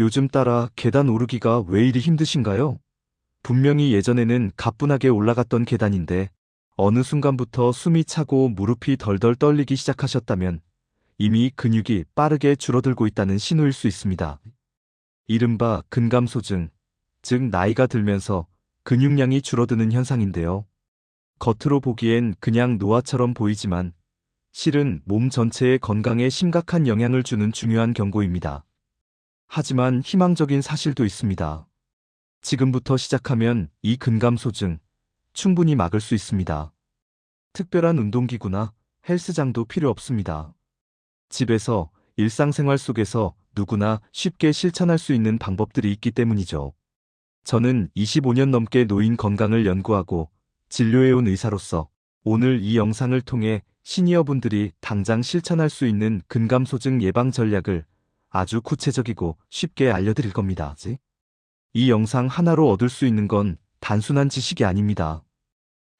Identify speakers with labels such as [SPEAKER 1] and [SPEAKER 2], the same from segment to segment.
[SPEAKER 1] 요즘 따라 계단 오르기가 왜 이리 힘드신가요? 분명히 예전에는 가뿐하게 올라갔던 계단인데 어느 순간부터 숨이 차고 무릎이 덜덜 떨리기 시작하셨다면 이미 근육이 빠르게 줄어들고 있다는 신호일 수 있습니다. 이른바 근감소증, 즉 나이가 들면서 근육량이 줄어드는 현상인데요. 겉으로 보기엔 그냥 노화처럼 보이지만 실은 몸 전체의 건강에 심각한 영향을 주는 중요한 경고입니다. 하지만 희망적인 사실도 있습니다. 지금부터 시작하면 이 근감소증 충분히 막을 수 있습니다. 특별한 운동기구나 헬스장도 필요 없습니다. 집에서 일상생활 속에서 누구나 쉽게 실천할 수 있는 방법들이 있기 때문이죠. 저는 25년 넘게 노인 건강을 연구하고 진료해온 의사로서 오늘 이 영상을 통해 시니어분들이 당장 실천할 수 있는 근감소증 예방 전략을 아주 구체적이고 쉽게 알려드릴 겁니다. 이 영상 하나로 얻을 수 있는 건 단순한 지식이 아닙니다.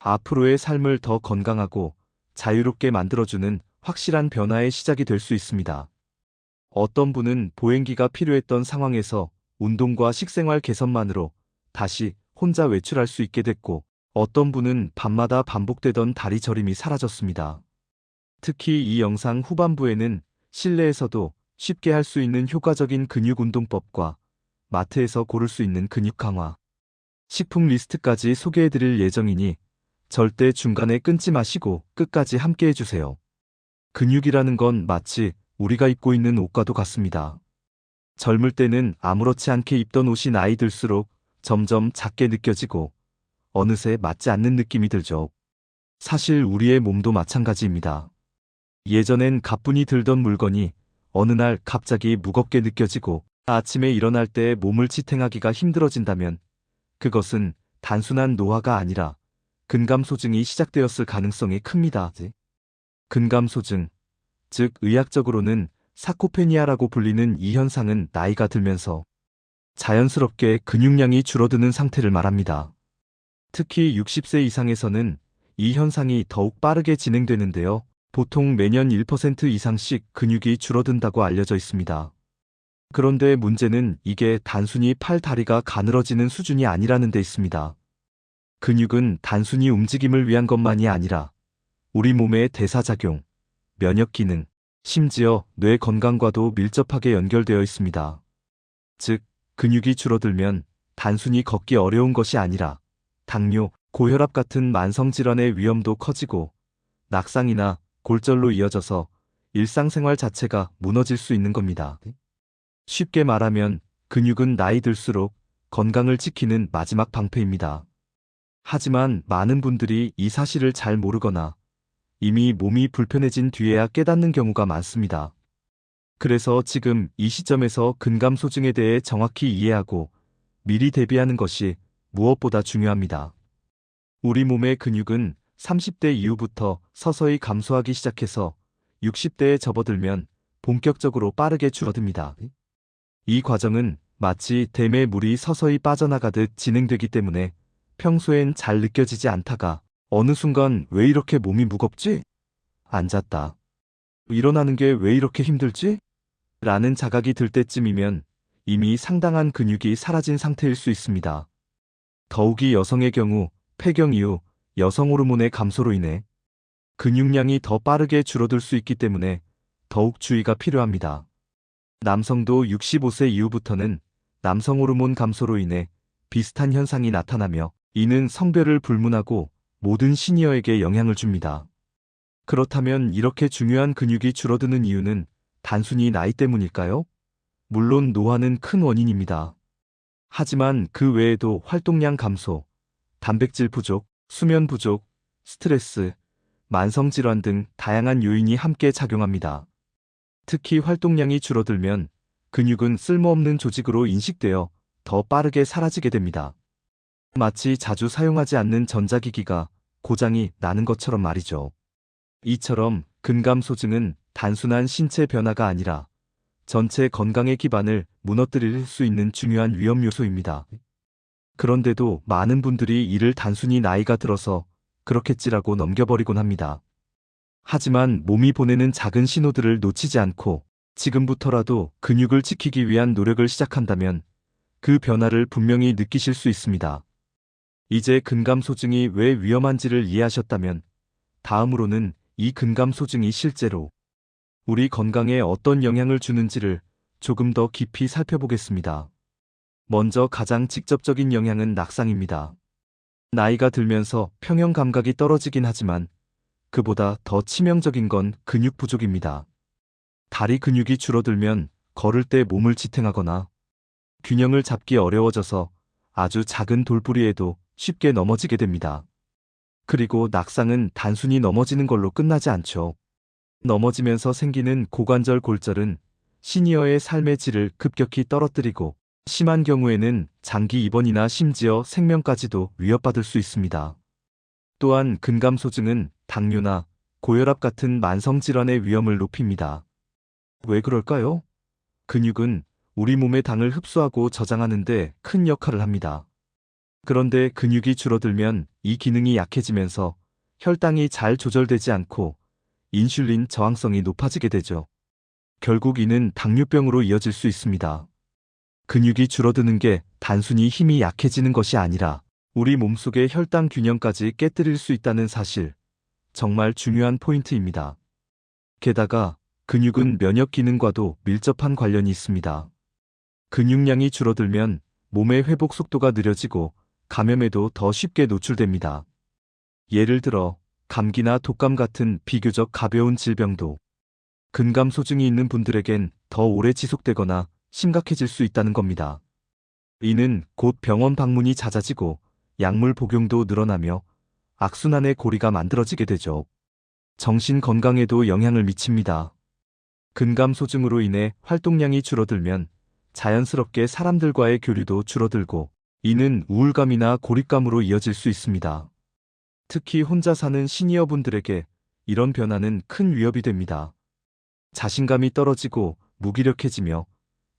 [SPEAKER 1] 앞으로의 삶을 더 건강하고 자유롭게 만들어주는 확실한 변화의 시작이 될 수 있습니다. 어떤 분은 보행기가 필요했던 상황에서 운동과 식생활 개선만으로 다시 혼자 외출할 수 있게 됐고, 어떤 분은 밤마다 반복되던 다리 저림이 사라졌습니다. 특히 이 영상 후반부에는 실내에서도 쉽게 할 수 있는 효과적인 근육 운동법과 마트에서 고를 수 있는 근육 강화, 식품 리스트까지 소개해드릴 예정이니 절대 중간에 끊지 마시고 끝까지 함께 해주세요. 근육이라는 건 마치 우리가 입고 있는 옷과도 같습니다. 젊을 때는 아무렇지 않게 입던 옷이 나이 들수록 점점 작게 느껴지고 어느새 맞지 않는 느낌이 들죠. 사실 우리의 몸도 마찬가지입니다. 예전엔 가뿐히 들던 물건이 어느 날 갑자기 무겁게 느껴지고 아침에 일어날 때 몸을 지탱하기가 힘들어진다면 그것은 단순한 노화가 아니라 근감소증이 시작되었을 가능성이 큽니다. 근감소증, 즉 의학적으로는 사코페니아라고 불리는 이 현상은 나이가 들면서 자연스럽게 근육량이 줄어드는 상태를 말합니다. 특히 60세 이상에서는 이 현상이 더욱 빠르게 진행되는데요. 보통 매년 1% 이상씩 근육이 줄어든다고 알려져 있습니다. 그런데 문제는 이게 단순히 팔, 다리가 가늘어지는 수준이 아니라는 데 있습니다. 근육은 단순히 움직임을 위한 것만이 아니라 우리 몸의 대사작용, 면역 기능, 심지어 뇌 건강과도 밀접하게 연결되어 있습니다. 즉, 근육이 줄어들면 단순히 걷기 어려운 것이 아니라 당뇨, 고혈압 같은 만성질환의 위험도 커지고 낙상이나 골절로 이어져서 일상생활 자체가 무너질 수 있는 겁니다. 쉽게 말하면 근육은 나이 들수록 건강을 지키는 마지막 방패입니다. 하지만 많은 분들이 이 사실을 잘 모르거나 이미 몸이 불편해진 뒤에야 깨닫는 경우가 많습니다. 그래서 지금 이 시점에서 근감소증에 대해 정확히 이해하고 미리 대비하는 것이 무엇보다 중요합니다. 우리 몸의 근육은 30대 이후부터 서서히 감소하기 시작해서 60대에 접어들면 본격적으로 빠르게 줄어듭니다. 이 과정은 마치 댐에 물이 서서히 빠져나가듯 진행되기 때문에 평소엔 잘 느껴지지 않다가 어느 순간 왜 이렇게 몸이 무겁지? 앉았다. 일어나는 게 왜 이렇게 힘들지? 라는 자각이 들 때쯤이면 이미 상당한 근육이 사라진 상태일 수 있습니다. 더욱이 여성의 경우 폐경 이후 여성 호르몬의 감소로 인해 근육량이 더 빠르게 줄어들 수 있기 때문에 더욱 주의가 필요합니다. 남성도 65세 이후부터는 남성 호르몬 감소로 인해 비슷한 현상이 나타나며 이는 성별을 불문하고 모든 시니어에게 영향을 줍니다. 그렇다면 이렇게 중요한 근육이 줄어드는 이유는 단순히 나이 때문일까요? 물론 노화는 큰 원인입니다. 하지만 그 외에도 활동량 감소, 단백질 부족, 수면 부족, 스트레스, 만성질환 등 다양한 요인이 함께 작용합니다. 특히 활동량이 줄어들면 근육은 쓸모없는 조직으로 인식되어 더 빠르게 사라지게 됩니다. 마치 자주 사용하지 않는 전자기기가 고장이 나는 것처럼 말이죠. 이처럼 근감소증은 단순한 신체 변화가 아니라 전체 건강의 기반을 무너뜨릴 수 있는 중요한 위험 요소입니다. 그런데도 많은 분들이 이를 단순히 나이가 들어서 그렇겠지라고 넘겨버리곤 합니다. 하지만 몸이 보내는 작은 신호들을 놓치지 않고 지금부터라도 근육을 지키기 위한 노력을 시작한다면 그 변화를 분명히 느끼실 수 있습니다. 이제 근감소증이 왜 위험한지를 이해하셨다면 다음으로는 이 근감소증이 실제로 우리 건강에 어떤 영향을 주는지를 조금 더 깊이 살펴보겠습니다. 먼저 가장 직접적인 영향은 낙상입니다. 나이가 들면서 평형 감각이 떨어지긴 하지만 그보다 더 치명적인 건 근육 부족입니다. 다리 근육이 줄어들면 걸을 때 몸을 지탱하거나 균형을 잡기 어려워져서 아주 작은 돌부리에도 쉽게 넘어지게 됩니다. 그리고 낙상은 단순히 넘어지는 걸로 끝나지 않죠. 넘어지면서 생기는 고관절 골절은 시니어의 삶의 질을 급격히 떨어뜨리고 심한 경우에는 장기 입원이나 심지어 생명까지도 위협받을 수 있습니다. 또한 근감소증은 당뇨나 고혈압 같은 만성질환의 위험을 높입니다. 왜 그럴까요? 근육은 우리 몸의 당을 흡수하고 저장하는 데 큰 역할을 합니다. 그런데 근육이 줄어들면 이 기능이 약해지면서 혈당이 잘 조절되지 않고 인슐린 저항성이 높아지게 되죠. 결국 이는 당뇨병으로 이어질 수 있습니다. 근육이 줄어드는 게 단순히 힘이 약해지는 것이 아니라 우리 몸속의 혈당 균형까지 깨뜨릴 수 있다는 사실, 정말 중요한 포인트입니다. 게다가 근육은 면역 기능과도 밀접한 관련이 있습니다. 근육량이 줄어들면 몸의 회복 속도가 느려지고 감염에도 더 쉽게 노출됩니다. 예를 들어 감기나 독감 같은 비교적 가벼운 질병도 근감소증이 있는 분들에겐 더 오래 지속되거나 심각해질 수 있다는 겁니다. 이는 곧 병원 방문이 잦아지고 약물 복용도 늘어나며 악순환의 고리가 만들어지게 되죠. 정신 건강에도 영향을 미칩니다. 근감소증으로 인해 활동량이 줄어들면 자연스럽게 사람들과의 교류도 줄어들고 이는 우울감이나 고립감으로 이어질 수 있습니다. 특히 혼자 사는 시니어분들에게 이런 변화는 큰 위협이 됩니다. 자신감이 떨어지고 무기력해지며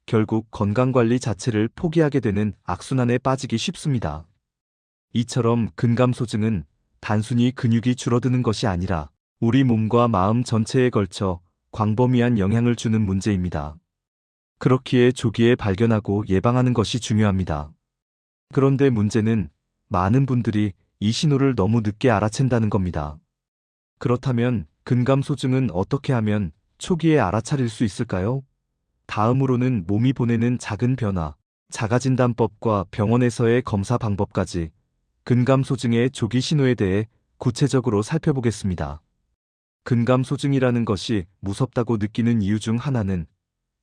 [SPEAKER 1] 결국 건강관리 자체를 포기하게 되는 악순환에 빠지기 쉽습니다. 이처럼 근감소증은 단순히 근육이 줄어드는 것이 아니라 우리 몸과 마음 전체에 걸쳐 광범위한 영향을 주는 문제입니다. 그렇기에 조기에 발견하고 예방하는 것이 중요합니다. 그런데 문제는 많은 분들이 이 신호를 너무 늦게 알아챈다는 겁니다. 그렇다면 근감소증은 어떻게 하면 초기에 알아차릴 수 있을까요? 다음으로는 몸이 보내는 작은 변화, 자가진단법과 병원에서의 검사 방법까지 근감소증의 조기 신호에 대해 구체적으로 살펴보겠습니다. 근감소증이라는 것이 무섭다고 느끼는 이유 중 하나는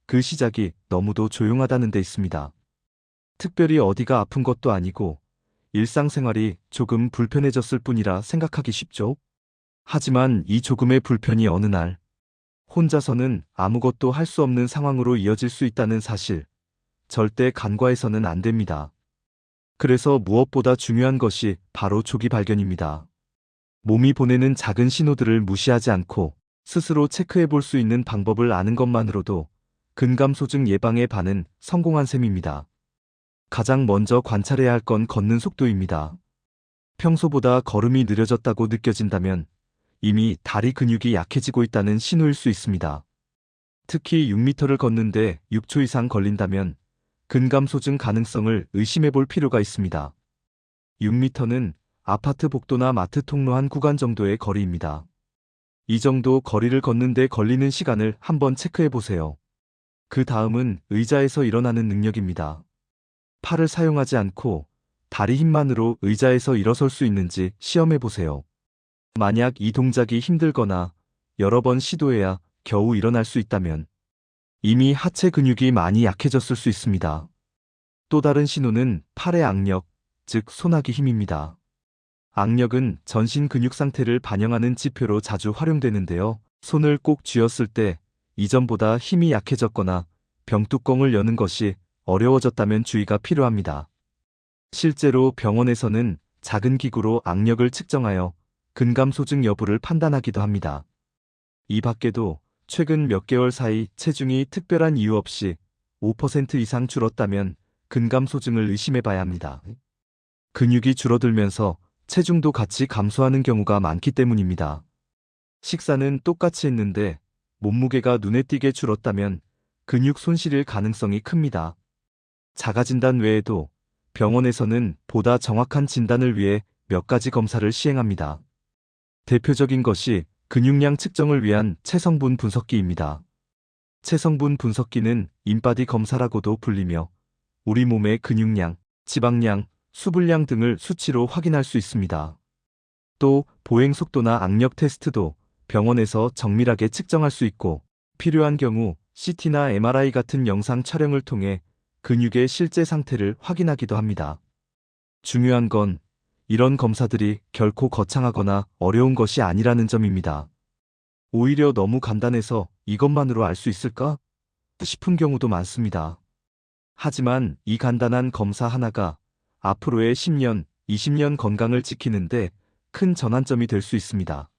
[SPEAKER 1] 그 시작이 너무도 조용하다는 데 있습니다. 특별히 어디가 아픈 것도 아니고 일상생활이 조금 불편해졌을 뿐이라 생각하기 쉽죠. 하지만 이 조금의 불편이 어느 날 혼자서는 아무것도 할 수 없는 상황으로 이어질 수 있다는 사실, 절대 간과해서는 안 됩니다. 그래서 무엇보다 중요한 것이 바로 조기 발견입니다. 몸이 보내는 작은 신호들을 무시하지 않고 스스로 체크해 볼 수 있는 방법을 아는 것만으로도 근감소증 예방의 반은 성공한 셈입니다. 가장 먼저 관찰해야 할 건 걷는 속도입니다. 평소보다 걸음이 느려졌다고 느껴진다면 이미 다리 근육이 약해지고 있다는 신호일 수 있습니다. 특히 6m를 걷는데 6초 이상 걸린다면 근감소증 가능성을 의심해 볼 필요가 있습니다. 6m는 아파트 복도나 마트 통로 한 구간 정도의 거리입니다. 이 정도 거리를 걷는데 걸리는 시간을 한번 체크해 보세요. 그 다음은 의자에서 일어나는 능력입니다. 팔을 사용하지 않고 다리 힘만으로 의자에서 일어설 수 있는지 시험해 보세요. 만약 이 동작이 힘들거나 여러 번 시도해야 겨우 일어날 수 있다면 이미 하체 근육이 많이 약해졌을 수 있습니다. 또 다른 신호는 팔의 악력, 즉 손아귀 힘입니다. 악력은 전신 근육 상태를 반영하는 지표로 자주 활용되는데요. 손을 꼭 쥐었을 때 이전보다 힘이 약해졌거나 병뚜껑을 여는 것이 어려워졌다면 주의가 필요합니다. 실제로 병원에서는 작은 기구로 악력을 측정하여 근감소증 여부를 판단하기도 합니다. 이 밖에도 최근 몇 개월 사이 체중이 특별한 이유 없이 5% 이상 줄었다면 근감소증을 의심해 봐야 합니다. 근육이 줄어들면서 체중도 같이 감소하는 경우가 많기 때문입니다. 식사는 똑같이 했는데 몸무게가 눈에 띄게 줄었다면 근육 손실일 가능성이 큽니다. 자가진단 외에도 병원에서는 보다 정확한 진단을 위해 몇 가지 검사를 시행합니다. 대표적인 것이 근육량 측정을 위한 체성분 분석기입니다. 체성분 분석기는 인바디 검사라고도 불리며 우리 몸의 근육량, 지방량, 수분량 등을 수치로 확인할 수 있습니다. 또 보행 속도나 악력 테스트도 병원에서 정밀하게 측정할 수 있고 필요한 경우 CT나 MRI 같은 영상 촬영을 통해 근육의 실제 상태를 확인하기도 합니다. 중요한 건 이런 검사들이 결코 거창하거나 어려운 것이 아니라는 점입니다. 오히려 너무 간단해서 이것만으로 알 수 있을까? 싶은 경우도 많습니다. 하지만 이 간단한 검사 하나가 앞으로의 10년, 20년 건강을 지키는데 큰 전환점이 될 수 있습니다.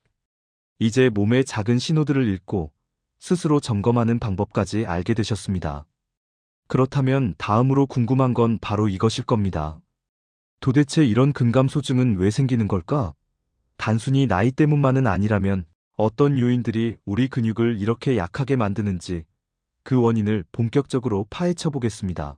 [SPEAKER 1] 이제 몸의 작은 신호들을 읽고 스스로 점검하는 방법까지 알게 되셨습니다. 그렇다면 다음으로 궁금한 건 바로 이것일 겁니다. 도대체 이런 근감소증은 왜 생기는 걸까? 단순히 나이 때문만은 아니라면 어떤 요인들이 우리 근육을 이렇게 약하게 만드는지 그 원인을 본격적으로 파헤쳐 보겠습니다.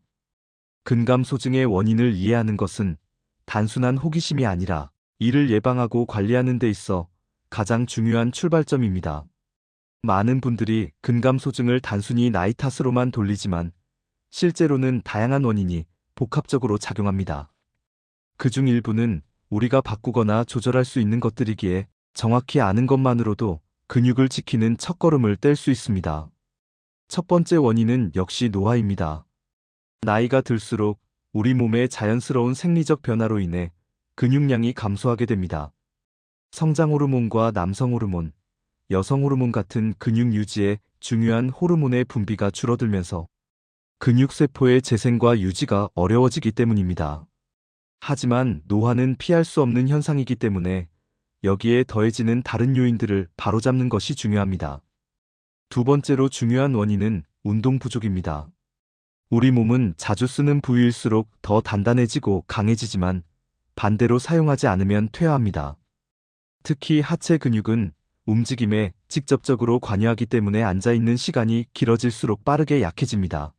[SPEAKER 1] 근감소증의 원인을 이해하는 것은 단순한 호기심이 아니라 이를 예방하고 관리하는 데 있어 가장 중요한 출발점입니다. 많은 분들이 근감소증을 단순히 나이 탓으로만 돌리지만 실제로는 다양한 원인이 복합적으로 작용합니다. 그중 일부는 우리가 바꾸거나 조절할 수 있는 것들이기에 정확히 아는 것만으로도 근육을 지키는 첫걸음을 뗄 수 있습니다. 첫 번째 원인은 역시 노화입니다. 나이가 들수록 우리 몸의 자연스러운 생리적 변화로 인해 근육량이 감소하게 됩니다. 성장 호르몬과 남성 호르몬, 여성 호르몬 같은 근육 유지에 중요한 호르몬의 분비가 줄어들면서 근육세포의 재생과 유지가 어려워지기 때문입니다. 하지만 노화는 피할 수 없는 현상이기 때문에 여기에 더해지는 다른 요인들을 바로잡는 것이 중요합니다. 두 번째로 중요한 원인은 운동 부족입니다. 우리 몸은 자주 쓰는 부위일수록 더 단단해지고 강해지지만 반대로 사용하지 않으면 퇴화합니다. 특히 하체 근육은 움직임에 직접적으로 관여하기 때문에 앉아있는 시간이 길어질수록 빠르게 약해집니다.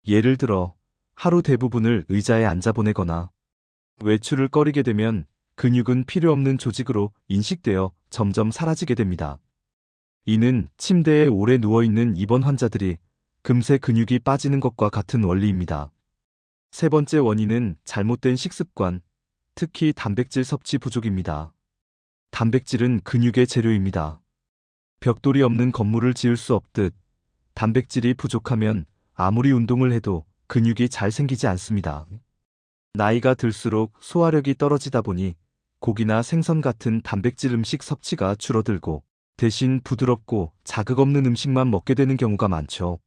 [SPEAKER 1] 예를 들어 하루 대부분을 의자에 앉아 보내거나 외출을 꺼리게 되면 근육은 필요 없는 조직으로 인식되어 점점 사라지게 됩니다. 이는 침대에 오래 누워있는 입원 환자들이 금세 근육이 빠지는 것과 같은 원리입니다. 세 번째 원인은 잘못된 식습관, 특히 단백질 섭취 부족입니다. 단백질은 근육의 재료입니다. 벽돌이 없는 건물을 지을 수 없듯 단백질이 부족하면 아무리 운동을 해도 근육이 잘 생기지 않습니다. 나이가 들수록 소화력이 떨어지다 보니 고기나 생선 같은 단백질 음식 섭취가 줄어들고 대신 부드럽고 자극 없는 음식만 먹게 되는 경우가 많죠.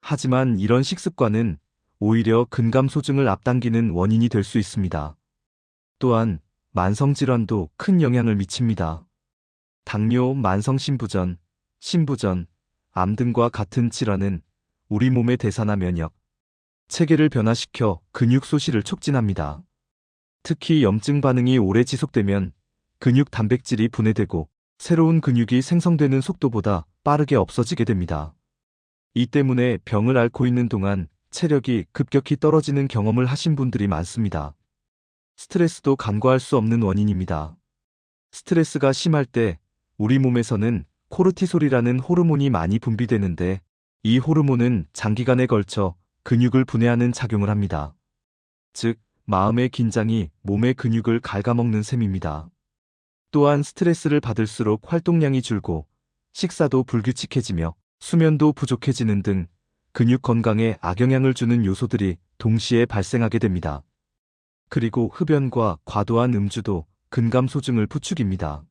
[SPEAKER 1] 하지만 이런 식습관은 오히려 근감소증을 앞당기는 원인이 될 수 있습니다. 또한 만성질환도 큰 영향을 미칩니다. 당뇨, 만성신부전, 신부전, 암 등과 같은 질환은 우리 몸의 대사나 면역, 체계를 변화시켜 근육 소실을 촉진합니다. 특히 염증 반응이 오래 지속되면 근육 단백질이 분해되고 새로운 근육이 생성되는 속도보다 빠르게 없어지게 됩니다. 이 때문에 병을 앓고 있는 동안 체력이 급격히 떨어지는 경험을 하신 분들이 많습니다. 스트레스도 간과할 수 없는 원인입니다. 스트레스가 심할 때 우리 몸에서는 코르티솔이라는 호르몬이 많이 분비되는데 이 호르몬은 장기간에 걸쳐 근육을 분해하는 작용을 합니다. 즉, 마음의 긴장이 몸의 근육을 갉아먹는 셈입니다. 또한 스트레스를 받을수록 활동량이 줄고 식사도 불규칙해지며 수면도 부족해지는 등 근육 건강에 악영향을 주는 요소들이 동시에 발생하게 됩니다. 그리고 흡연과 과도한 음주도 근감소증을 부추깁니다.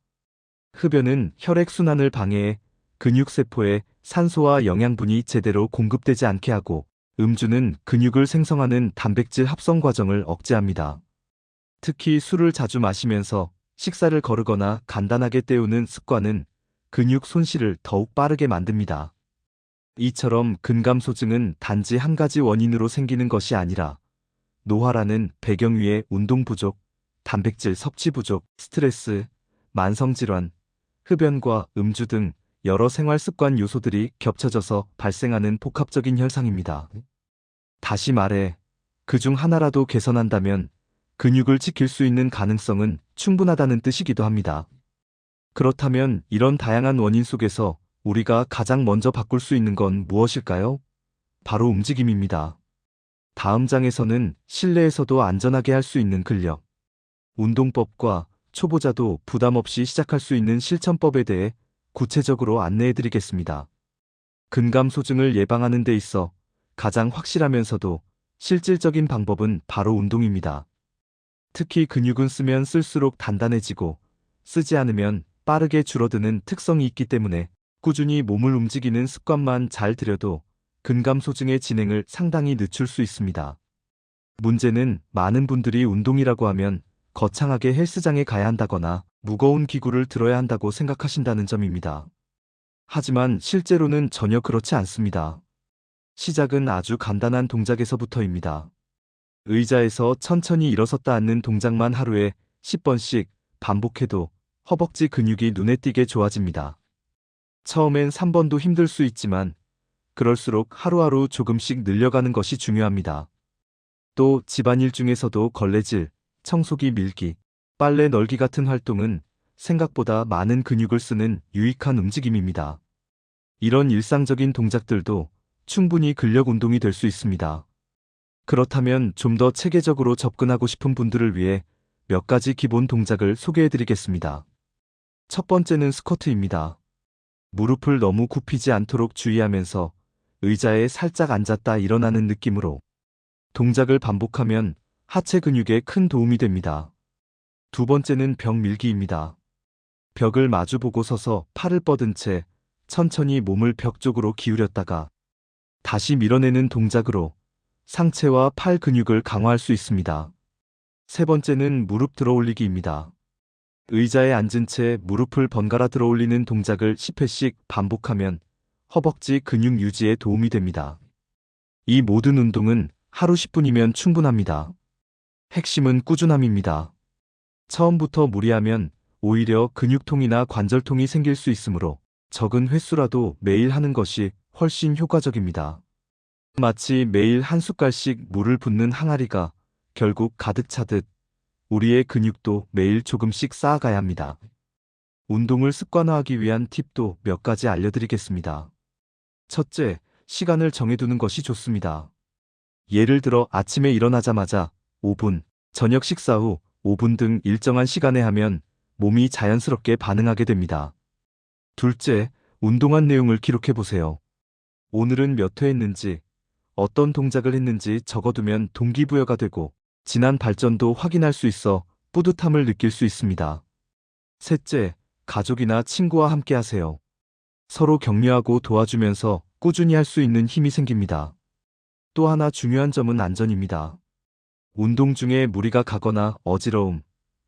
[SPEAKER 1] 흡연은 혈액순환을 방해해 근육세포에 산소와 영양분이 제대로 공급되지 않게 하고 음주는 근육을 생성하는 단백질 합성 과정을 억제합니다. 특히 술을 자주 마시면서 식사를 거르거나 간단하게 때우는 습관은 근육 손실을 더욱 빠르게 만듭니다. 이처럼 근감소증은 단지 한 가지 원인으로 생기는 것이 아니라 노화라는 배경 위에 운동 부족, 단백질 섭취 부족, 스트레스, 만성질환, 흡연과 음주 등 여러 생활 습관 요소들이 겹쳐져서 발생하는 복합적인 현상입니다. 다시 말해, 그중 하나라도 개선한다면 근육을 지킬 수 있는 가능성은 충분하다는 뜻이기도 합니다. 그렇다면 이런 다양한 원인 속에서 우리가 가장 먼저 바꿀 수 있는 건 무엇일까요? 바로 움직임입니다. 다음 장에서는 실내에서도 안전하게 할 수 있는 근력, 운동법과 초보자도 부담 없이 시작할 수 있는 실천법에 대해 구체적으로 안내해 드리겠습니다. 근감소증을 예방하는 데 있어 가장 확실하면서도 실질적인 방법은 바로 운동입니다. 특히 근육은 쓰면 쓸수록 단단해지고 쓰지 않으면 빠르게 줄어드는 특성이 있기 때문에 꾸준히 몸을 움직이는 습관만 잘 들여도 근감소증의 진행을 상당히 늦출 수 있습니다. 문제는 많은 분들이 운동이라고 하면 거창하게 헬스장에 가야 한다거나 무거운 기구를 들어야 한다고 생각하신다는 점입니다. 하지만 실제로는 전혀 그렇지 않습니다. 시작은 아주 간단한 동작에서부터입니다. 의자에서 천천히 일어섰다 앉는 동작만 하루에 10번씩 반복해도 허벅지 근육이 눈에 띄게 좋아집니다. 처음엔 3번도 힘들 수 있지만 그럴수록 하루하루 조금씩 늘려가는 것이 중요합니다. 또 집안일 중에서도 걸레질, 청소기 밀기, 빨래 널기 같은 활동은 생각보다 많은 근육을 쓰는 유익한 움직임입니다. 이런 일상적인 동작들도 충분히 근력 운동이 될 수 있습니다. 그렇다면 좀 더 체계적으로 접근하고 싶은 분들을 위해 몇 가지 기본 동작을 소개해 드리겠습니다. 첫 번째는 스쿼트입니다. 무릎을 너무 굽히지 않도록 주의하면서 의자에 살짝 앉았다 일어나는 느낌으로 동작을 반복하면 하체 근육에 큰 도움이 됩니다. 두 번째는 벽 밀기입니다. 벽을 마주보고 서서 팔을 뻗은 채 천천히 몸을 벽 쪽으로 기울였다가 다시 밀어내는 동작으로 상체와 팔 근육을 강화할 수 있습니다. 세 번째는 무릎 들어 올리기입니다. 의자에 앉은 채 무릎을 번갈아 들어 올리는 동작을 10회씩 반복하면 허벅지 근육 유지에 도움이 됩니다. 이 모든 운동은 하루 10분이면 충분합니다. 핵심은 꾸준함입니다. 처음부터 무리하면 오히려 근육통이나 관절통이 생길 수 있으므로 적은 횟수라도 매일 하는 것이 훨씬 효과적입니다. 마치 매일 한 숟갈씩 물을 붓는 항아리가 결국 가득 차듯 우리의 근육도 매일 조금씩 쌓아가야 합니다. 운동을 습관화하기 위한 팁도 몇 가지 알려드리겠습니다. 첫째, 시간을 정해두는 것이 좋습니다. 예를 들어 아침에 일어나자마자 5분, 저녁 식사 후 5분 등 일정한 시간에 하면 몸이 자연스럽게 반응하게 됩니다. 둘째, 운동한 내용을 기록해보세요. 오늘은 몇 회 했는지, 어떤 동작을 했는지 적어두면 동기부여가 되고 지난 발전도 확인할 수 있어 뿌듯함을 느낄 수 있습니다. 셋째, 가족이나 친구와 함께 하세요. 서로 격려하고 도와주면서 꾸준히 할 수 있는 힘이 생깁니다. 또 하나 중요한 점은 안전입니다. 운동 중에 무리가 가거나 어지러움,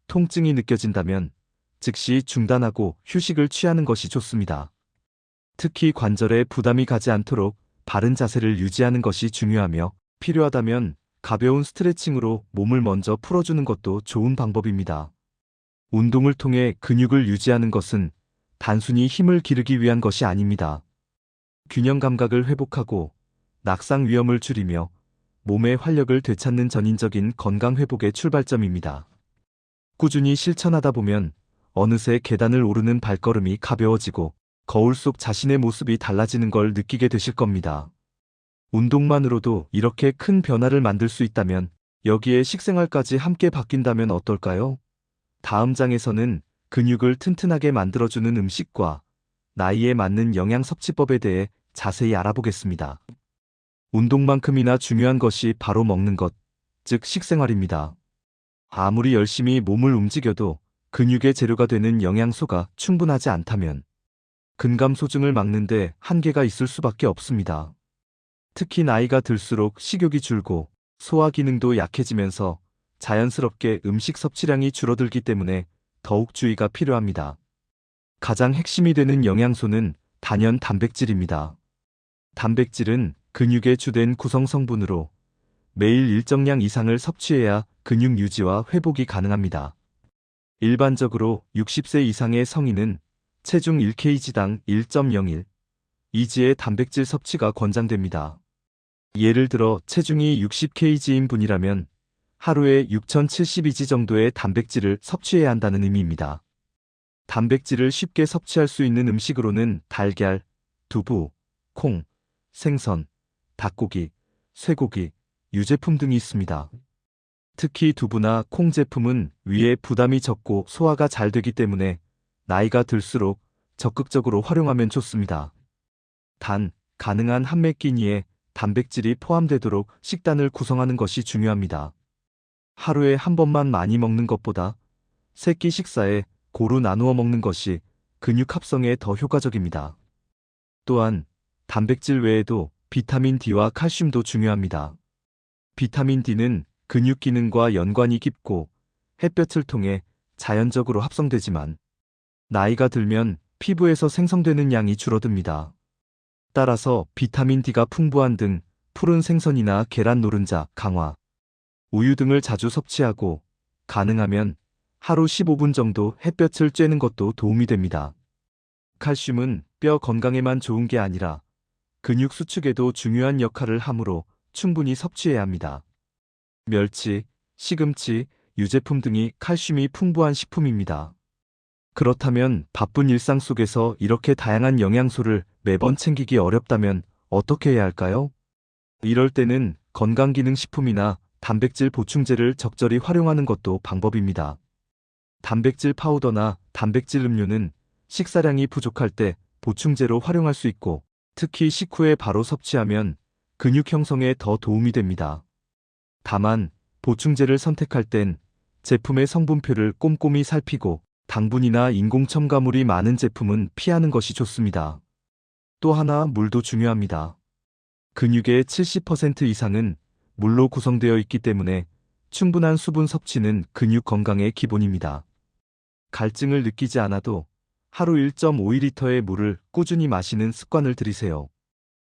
[SPEAKER 1] 통증이 느껴진다면 즉시 중단하고 휴식을 취하는 것이 좋습니다. 특히 관절에 부담이 가지 않도록 바른 자세를 유지하는 것이 중요하며 필요하다면 가벼운 스트레칭으로 몸을 먼저 풀어주는 것도 좋은 방법입니다. 운동을 통해 근육을 유지하는 것은 단순히 힘을 기르기 위한 것이 아닙니다. 균형 감각을 회복하고 낙상 위험을 줄이며 몸의 활력을 되찾는 전인적인 건강 회복의 출발점입니다. 꾸준히 실천하다 보면 어느새 계단을 오르는 발걸음이 가벼워지고 거울 속 자신의 모습이 달라지는 걸 느끼게 되실 겁니다. 운동만으로도 이렇게 큰 변화를 만들 수 있다면 여기에 식생활까지 함께 바뀐다면 어떨까요? 다음 장에서는 근육을 튼튼하게 만들어주는 음식과 나이에 맞는 영양 섭취법에 대해 자세히 알아보겠습니다. 운동만큼이나 중요한 것이 바로 먹는 것, 즉 식생활입니다. 아무리 열심히 몸을 움직여도 근육의 재료가 되는 영양소가 충분하지 않다면 근감소증을 막는데 한계가 있을 수밖에 없습니다. 특히 나이가 들수록 식욕이 줄고 소화 기능도 약해지면서 자연스럽게 음식 섭취량이 줄어들기 때문에 더욱 주의가 필요합니다. 가장 핵심이 되는 영양소는 단연 단백질입니다. 단백질은 근육의 주된 구성 성분으로 매일 일정량 이상을 섭취해야 근육 유지와 회복이 가능합니다. 일반적으로 60세 이상의 성인은 체중 1kg당 1.01, 이지의 단백질 섭취가 권장됩니다. 예를 들어 체중이 60kg인 분이라면 하루에 6072지 정도의 단백질을 섭취해야 한다는 의미입니다. 단백질을 쉽게 섭취할 수 있는 음식으로는 달걀, 두부, 콩, 생선, 닭고기, 쇠고기, 유제품 등이 있습니다. 특히 두부나 콩 제품은 위에 부담이 적고 소화가 잘 되기 때문에 나이가 들수록 적극적으로 활용하면 좋습니다. 단, 가능한 한 매 끼니에 단백질이 포함되도록 식단을 구성하는 것이 중요합니다. 하루에 한 번만 많이 먹는 것보다 세 끼 식사에 고루 나누어 먹는 것이 근육 합성에 더 효과적입니다. 또한 단백질 외에도 비타민 D와 칼슘도 중요합니다. 비타민 D는 근육 기능과 연관이 깊고 햇볕을 통해 자연적으로 합성되지만 나이가 들면 피부에서 생성되는 양이 줄어듭니다. 따라서 비타민 D가 풍부한 등 푸른 생선이나 계란 노른자, 강화, 우유 등을 자주 섭취하고 가능하면 하루 15분 정도 햇볕을 쬐는 것도 도움이 됩니다. 칼슘은 뼈 건강에만 좋은 게 아니라 근육 수축에도 중요한 역할을 하므로 충분히 섭취해야 합니다. 멸치, 시금치, 유제품 등이 칼슘이 풍부한 식품입니다. 그렇다면 바쁜 일상 속에서 이렇게 다양한 영양소를 매번 챙기기 어렵다면 어떻게 해야 할까요? 이럴 때는 건강기능식품이나 단백질 보충제를 적절히 활용하는 것도 방법입니다. 단백질 파우더나 단백질 음료는 식사량이 부족할 때 보충제로 활용할 수 있고 특히 식후에 바로 섭취하면 근육 형성에 더 도움이 됩니다. 다만 보충제를 선택할 땐 제품의 성분표를 꼼꼼히 살피고 당분이나 인공 첨가물이 많은 제품은 피하는 것이 좋습니다. 또 하나 물도 중요합니다. 근육의 70% 이상은 물로 구성되어 있기 때문에 충분한 수분 섭취는 근육 건강의 기본입니다. 갈증을 느끼지 않아도 하루 1.5리터의 물을 꾸준히 마시는 습관을 들이세요.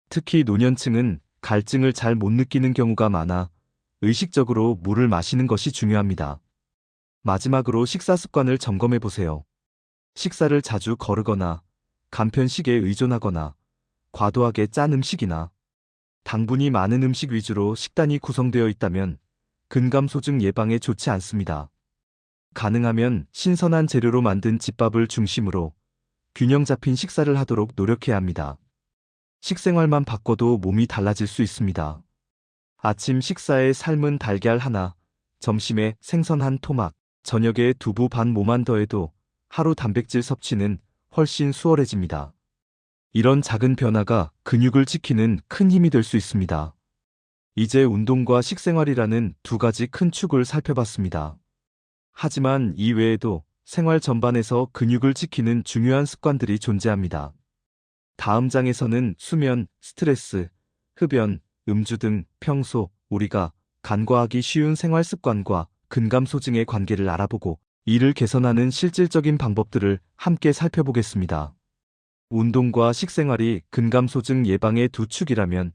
[SPEAKER 1] 특히 노년층은 갈증을 잘 못 느끼는 경우가 많아 의식적으로 물을 마시는 것이 중요합니다. 마지막으로 식사 습관을 점검해 보세요. 식사를 자주 거르거나 간편식에 의존하거나 과도하게 짠 음식이나 당분이 많은 음식 위주로 식단이 구성되어 있다면 근감소증 예방에 좋지 않습니다. 가능하면 신선한 재료로 만든 집밥을 중심으로 균형 잡힌 식사를 하도록 노력해야 합니다. 식생활만 바꿔도 몸이 달라질 수 있습니다. 아침 식사에 삶은 달걀 하나, 점심에 생선 한 토막, 저녁에 두부 반 모만 더해도 하루 단백질 섭취는 훨씬 수월해집니다. 이런 작은 변화가 근육을 지키는 큰 힘이 될 수 있습니다. 이제 운동과 식생활이라는 두 가지 큰 축을 살펴봤습니다. 하지만 이 외에도 생활 전반에서 근육을 지키는 중요한 습관들이 존재합니다. 다음 장에서는 수면, 스트레스, 흡연, 음주 등 평소 우리가 간과하기 쉬운 생활 습관과 근감소증의 관계를 알아보고 이를 개선하는 실질적인 방법들을 함께 살펴보겠습니다. 운동과 식생활이 근감소증 예방의 두 축이라면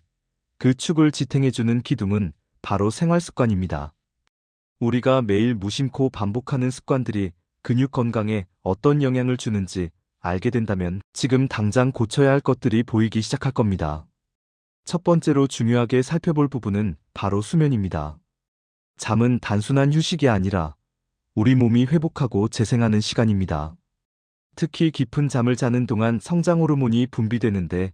[SPEAKER 1] 그 축을 지탱해주는 기둥은 바로 생활 습관입니다. 우리가 매일 무심코 반복하는 습관들이 근육 건강에 어떤 영향을 주는지 알게 된다면 지금 당장 고쳐야 할 것들이 보이기 시작할 겁니다. 첫 번째로 중요하게 살펴볼 부분은 바로 수면입니다. 잠은 단순한 휴식이 아니라 우리 몸이 회복하고 재생하는 시간입니다. 특히 깊은 잠을 자는 동안 성장 호르몬이 분비되는데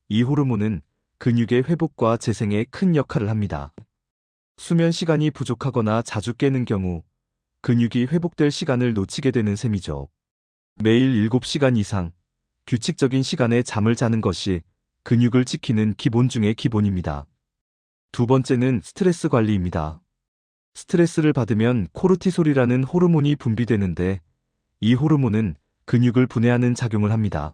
[SPEAKER 1] 이 호르몬은 근육의 회복과 재생에 큰 역할을 합니다. 수면 시간이 부족하거나 자주 깨는 경우 근육이 회복될 시간을 놓치게 되는 셈이죠. 매일 7시간 이상 규칙적인 시간에 잠을 자는 것이 근육을 지키는 기본 중의 기본입니다. 두 번째는 스트레스 관리입니다. 스트레스를 받으면 코르티솔이라는 호르몬이 분비되는데 이 호르몬은 근육을 분해하는 작용을 합니다.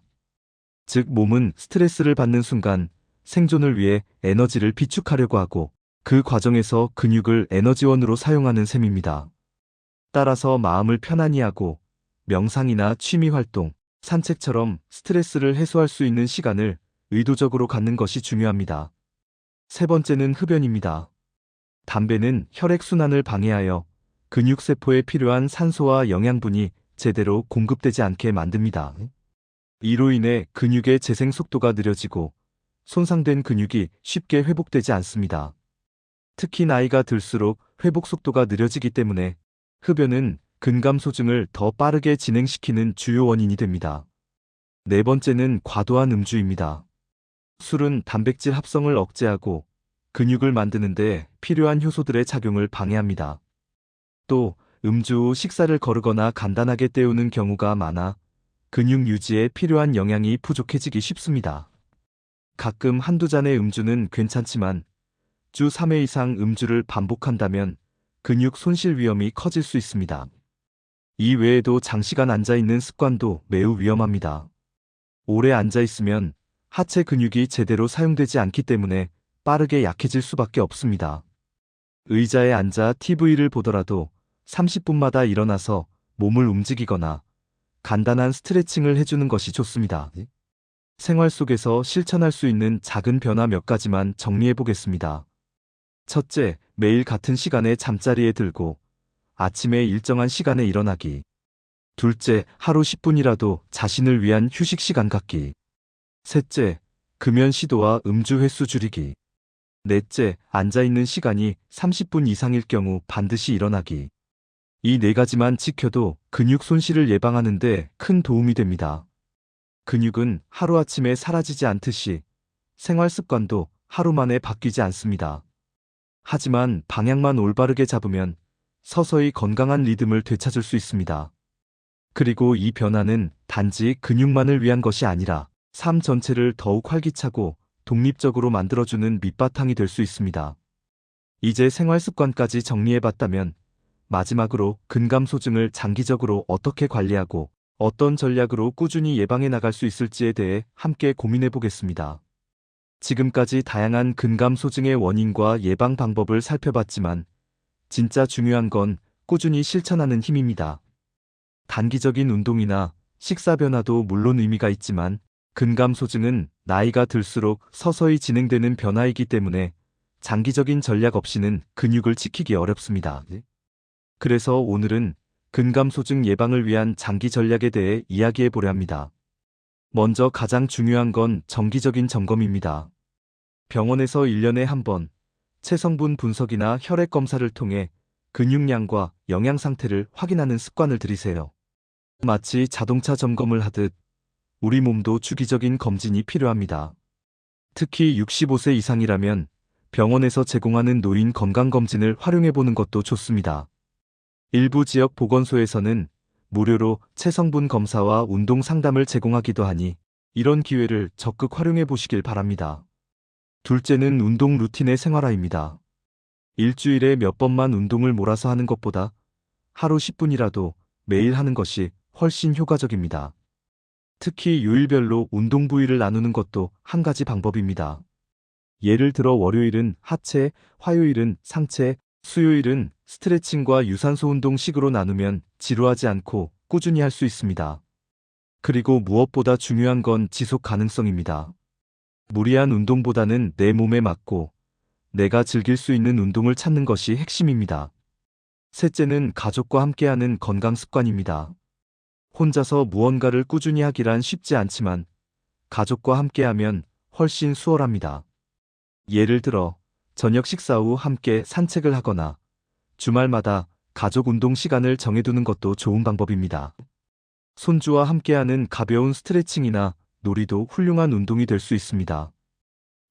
[SPEAKER 1] 즉 몸은 스트레스를 받는 순간 생존을 위해 에너지를 비축하려고 하고 그 과정에서 근육을 에너지원으로 사용하는 셈입니다. 따라서 마음을 편안히 하고 명상이나 취미 활동, 산책처럼 스트레스를 해소할 수 있는 시간을 의도적으로 갖는 것이 중요합니다. 세 번째는 흡연입니다. 담배는 혈액순환을 방해하여 근육세포에 필요한 산소와 영양분이 제대로 공급되지 않게 만듭니다. 이로 인해 근육의 재생 속도가 느려지고 손상된 근육이 쉽게 회복되지 않습니다. 특히 나이가 들수록 회복 속도가 느려지기 때문에 흡연은 근감소증을 더 빠르게 진행시키는 주요 원인이 됩니다. 네 번째는 과도한 음주입니다. 술은 단백질 합성을 억제하고 근육을 만드는 데 필요한 효소들의 작용을 방해합니다. 또 음주 후 식사를 거르거나 간단하게 때우는 경우가 많아 근육 유지에 필요한 영양이 부족해지기 쉽습니다. 가끔 한두 잔의 음주는 괜찮지만 주 3회 이상 음주를 반복한다면 근육 손실 위험이 커질 수 있습니다. 이 외에도 장시간 앉아있는 습관도 매우 위험합니다. 오래 앉아있으면 하체 근육이 제대로 사용되지 않기 때문에 빠르게 약해질 수밖에 없습니다. 의자에 앉아 TV를 보더라도 30분마다 일어나서 몸을 움직이거나 간단한 스트레칭을 해주는 것이 좋습니다. 생활 속에서 실천할 수 있는 작은 변화 몇 가지만 정리해 보겠습니다. 첫째, 매일 같은 시간에 잠자리에 들고 아침에 일정한 시간에 일어나기. 둘째, 하루 10분이라도 자신을 위한 휴식 시간 갖기. 셋째, 금연 시도와 음주 횟수 줄이기. 넷째, 앉아있는 시간이 30분 이상일 경우 반드시 일어나기. 이 네 가지만 지켜도 근육 손실을 예방하는 데 큰 도움이 됩니다. 근육은 하루아침에 사라지지 않듯이 생활 습관도 하루 만에 바뀌지 않습니다. 하지만 방향만 올바르게 잡으면 서서히 건강한 리듬을 되찾을 수 있습니다. 그리고 이 변화는 단지 근육만을 위한 것이 아니라 삶 전체를 더욱 활기차고 독립적으로 만들어주는 밑바탕이 될 수 있습니다. 이제 생활 습관까지 정리해봤다면 마지막으로 근감소증을 장기적으로 어떻게 관리하고 어떤 전략으로 꾸준히 예방해 나갈 수 있을지에 대해 함께 고민해 보겠습니다. 지금까지 다양한 근감소증의 원인과 예방 방법을 살펴봤지만 진짜 중요한 건 꾸준히 실천하는 힘입니다. 단기적인 운동이나 식사 변화도 물론 의미가 있지만 근감소증은 나이가 들수록 서서히 진행되는 변화이기 때문에 장기적인 전략 없이는 근육을 지키기 어렵습니다. 그래서 오늘은 근감소증 예방을 위한 장기 전략에 대해 이야기해 보려 합니다. 먼저 가장 중요한 건 정기적인 점검입니다. 병원에서 1년에 한 번 체성분 분석이나 혈액 검사를 통해 근육량과 영양 상태를 확인하는 습관을 들이세요. 마치 자동차 점검을 하듯 우리 몸도 주기적인 검진이 필요합니다. 특히 65세 이상이라면 병원에서 제공하는 노인 건강검진을 활용해 보는 것도 좋습니다. 일부 지역 보건소에서는 무료로 체성분 검사와 운동 상담을 제공하기도 하니 이런 기회를 적극 활용해 보시길 바랍니다. 둘째는 운동 루틴의 생활화입니다. 일주일에 몇 번만 운동을 몰아서 하는 것보다 하루 10분이라도 매일 하는 것이 훨씬 효과적입니다. 특히 요일별로 운동 부위를 나누는 것도 한 가지 방법입니다. 예를 들어 월요일은 하체, 화요일은 상체, 수요일은 스트레칭과 유산소 운동식으로 나누면 지루하지 않고 꾸준히 할 수 있습니다. 그리고 무엇보다 중요한 건 지속 가능성입니다. 무리한 운동보다는 내 몸에 맞고 내가 즐길 수 있는 운동을 찾는 것이 핵심입니다. 셋째는 가족과 함께하는 건강 습관입니다. 혼자서 무언가를 꾸준히 하기란 쉽지 않지만 가족과 함께하면 훨씬 수월합니다. 예를 들어 저녁 식사 후 함께 산책을 하거나 주말마다 가족 운동 시간을 정해두는 것도 좋은 방법입니다. 손주와 함께하는 가벼운 스트레칭이나 놀이도 훌륭한 운동이 될 수 있습니다.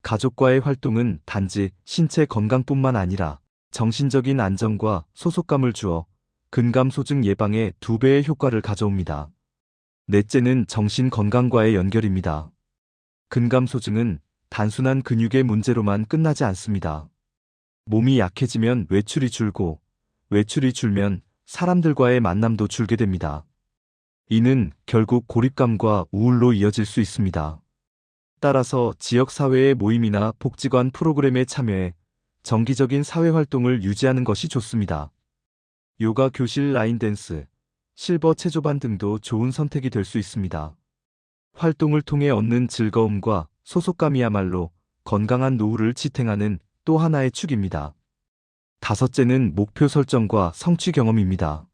[SPEAKER 1] 가족과의 활동은 단지 신체 건강뿐만 아니라 정신적인 안정과 소속감을 주어 근감소증 예방에 2배의 효과를 가져옵니다. 넷째는 정신 건강과의 연결입니다. 근감소증은 단순한 근육의 문제로만 끝나지 않습니다. 몸이 약해지면 외출이 줄고 외출이 줄면 사람들과의 만남도 줄게 됩니다. 이는 결국 고립감과 우울로 이어질 수 있습니다. 따라서 지역사회의 모임이나 복지관 프로그램에 참여해 정기적인 사회활동을 유지하는 것이 좋습니다. 요가 교실, 라인댄스, 실버 체조반 등도 좋은 선택이 될 수 있습니다. 활동을 통해 얻는 즐거움과 소속감이야말로 건강한 노후를 지탱하는 또 하나의 축입니다. 다섯째는 목표 설정과 성취 경험입니다.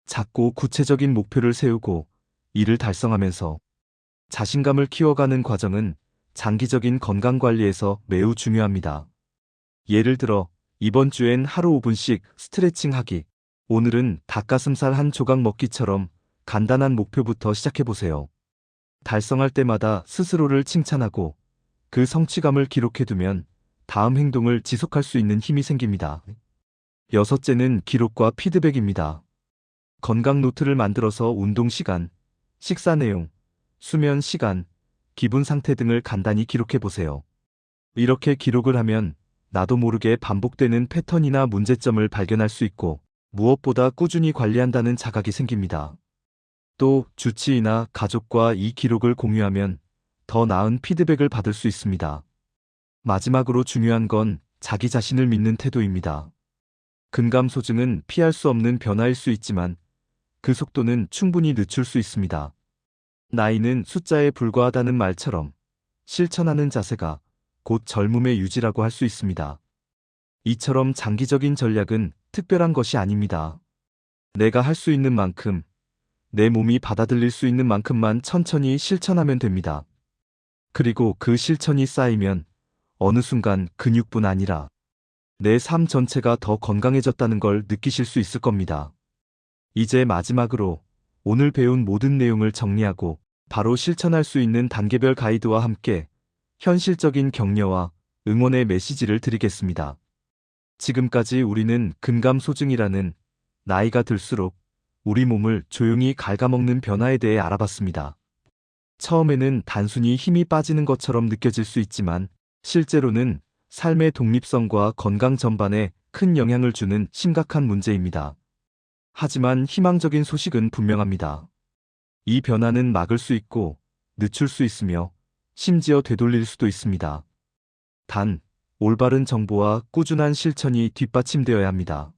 [SPEAKER 1] 작고 구체적인 목표를 세우고 이를 달성하면서 자신감을 키워가는 과정은 장기적인 건강 관리에서 매우 중요합니다. 예를 들어, 이번 주엔 하루 5분씩 스트레칭 하기, 오늘은 닭가슴살 한 조각 먹기처럼 간단한 목표부터 시작해보세요. 달성할 때마다 스스로를 칭찬하고 그 성취감을 기록해두면 다음 행동을 지속할 수 있는 힘이 생깁니다. 여섯째는 기록과 피드백입니다. 건강 노트를 만들어서 운동 시간, 식사 내용, 수면 시간, 기분 상태 등을 간단히 기록해보세요. 이렇게 기록을 하면 나도 모르게 반복되는 패턴이나 문제점을 발견할 수 있고 무엇보다 꾸준히 관리한다는 자각이 생깁니다. 또 주치의나 가족과 이 기록을 공유하면 더 나은 피드백을 받을 수 있습니다. 마지막으로 중요한 건 자기 자신을 믿는 태도입니다. 근감소증은 피할 수 없는 변화일 수 있지만 그 속도는 충분히 늦출 수 있습니다. 나이는 숫자에 불과하다는 말처럼 실천하는 자세가 곧 젊음의 유지라고 할 수 있습니다. 이처럼 장기적인 전략은 특별한 것이 아닙니다. 내가 할 수 있는 만큼, 내 몸이 받아들일 수 있는 만큼만 천천히 실천하면 됩니다. 그리고 그 실천이 쌓이면 어느 순간 근육뿐 아니라 내 삶 전체가 더 건강해졌다는 걸 느끼실 수 있을 겁니다. 이제 마지막으로 오늘 배운 모든 내용을 정리하고 바로 실천할 수 있는 단계별 가이드와 함께 현실적인 격려와 응원의 메시지를 드리겠습니다. 지금까지 우리는 근감소증이라는 나이가 들수록 우리 몸을 조용히 갉아먹는 변화에 대해 알아봤습니다. 처음에는 단순히 힘이 빠지는 것처럼 느껴질 수 있지만 실제로는 삶의 독립성과 건강 전반에 큰 영향을 주는 심각한 문제입니다. 하지만 희망적인 소식은 분명합니다. 이 변화는 막을 수 있고 늦출 수 있으며 심지어 되돌릴 수도 있습니다. 단, 올바른 정보와 꾸준한 실천이 뒷받침되어야 합니다.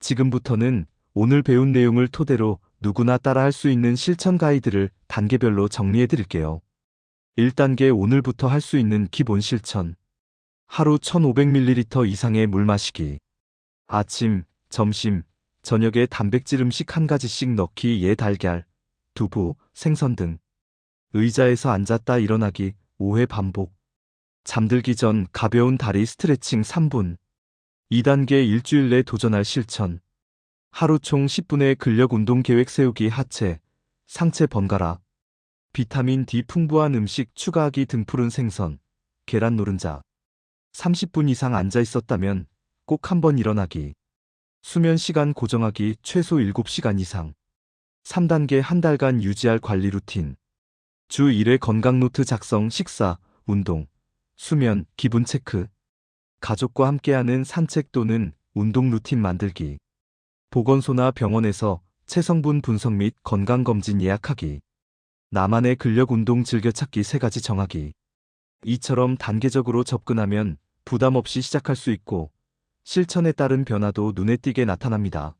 [SPEAKER 1] 지금부터는 오늘 배운 내용을 토대로 누구나 따라할 수 있는 실천 가이드를 단계별로 정리해 드릴게요. 1단계 오늘부터 할 수 있는 기본 실천. 하루 1500ml 이상의 물 마시기. 아침, 점심, 저녁에 단백질 음식 한 가지씩 넣기 예 달걀, 두부, 생선 등. 의자에서 앉았다 일어나기 5회 반복. 잠들기 전 가벼운 다리 스트레칭 3분. 2단계 일주일 내 도전할 실천. 하루 총 10분의 근력 운동 계획 세우기 하체, 상체 번갈아. 비타민 D 풍부한 음식 추가하기 등푸른 생선, 계란 노른자. 30분 이상 앉아 있었다면 꼭 한번 일어나기. 수면 시간 고정하기 최소 7시간 이상. 3단계 한 달간 유지할 관리 루틴. 주 1회 건강 노트 작성 식사, 운동, 수면, 기분 체크. 가족과 함께하는 산책 또는 운동 루틴 만들기. 보건소나 병원에서 체성분 분석 및 건강검진 예약하기. 나만의 근력 운동 즐겨찾기 3가지 정하기. 이처럼 단계적으로 접근하면 부담 없이 시작할 수 있고 실천에 따른 변화도 눈에 띄게 나타납니다.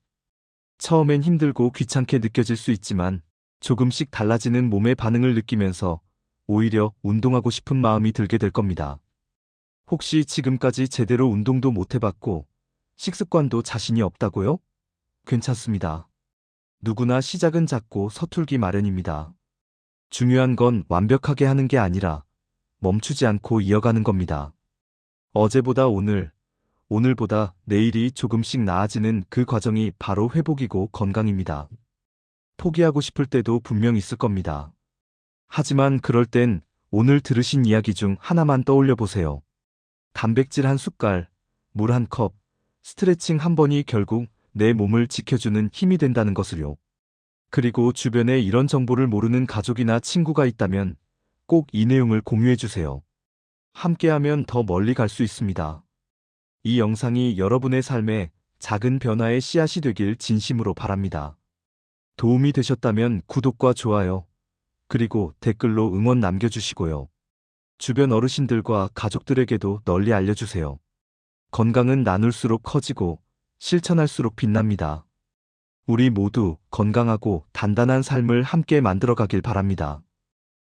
[SPEAKER 1] 처음엔 힘들고 귀찮게 느껴질 수 있지만 조금씩 달라지는 몸의 반응을 느끼면서 오히려 운동하고 싶은 마음이 들게 될 겁니다. 혹시 지금까지 제대로 운동도 못 해봤고 식습관도 자신이 없다고요? 괜찮습니다. 누구나 시작은 작고 서툴기 마련입니다. 중요한 건 완벽하게 하는 게 아니라 멈추지 않고 이어가는 겁니다. 어제보다 오늘, 오늘보다 내일이 조금씩 나아지는 그 과정이 바로 회복이고 건강입니다. 포기하고 싶을 때도 분명 있을 겁니다. 하지만 그럴 땐 오늘 들으신 이야기 중 하나만 떠올려 보세요. 단백질 한 숟갈, 물 한 컵, 스트레칭 한 번이 결국 내 몸을 지켜주는 힘이 된다는 것을요. 그리고 주변에 이런 정보를 모르는 가족이나 친구가 있다면 꼭 이 내용을 공유해 주세요. 함께하면 더 멀리 갈 수 있습니다. 이 영상이 여러분의 삶에 작은 변화의 씨앗이 되길 진심으로 바랍니다. 도움이 되셨다면 구독과 좋아요, 그리고 댓글로 응원 남겨주시고요. 주변 어르신들과 가족들에게도 널리 알려주세요. 건강은 나눌수록 커지고 실천할수록 빛납니다. 우리 모두 건강하고 단단한 삶을 함께 만들어가길 바랍니다.